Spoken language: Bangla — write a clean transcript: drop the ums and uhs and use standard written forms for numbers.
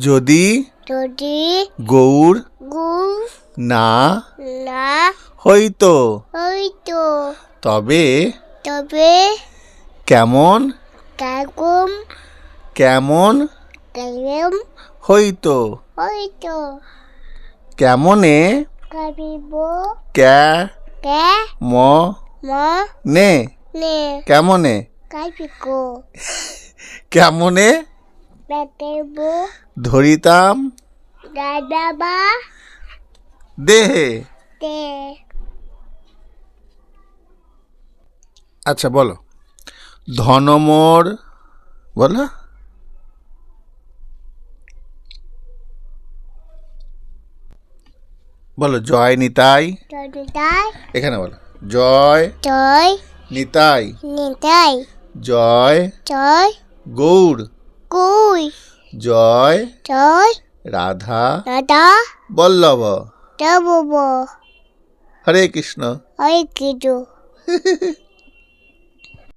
যদি যদি গৌর গুণ না না হইতো হইতো তবে তবে কেমন কেমন কেমন কেমন হইতো হইতো কেমনে কাবিব কে কে ম ম নে নে কেমনে কাবিকো কেমনে বেকেব ধরিতাম দাদাবা দেহে তে আচ্ছা বলো ধনমোর বলো বলো জয় নিতাই জয় এখানে বলো জয় জয় নিতাই নিতাই জয় জয় গৌর কুই জয় জয় রাধা দাদা বল্লভ দেবব হরে কৃষ্ণ হরে কৃষ্ণ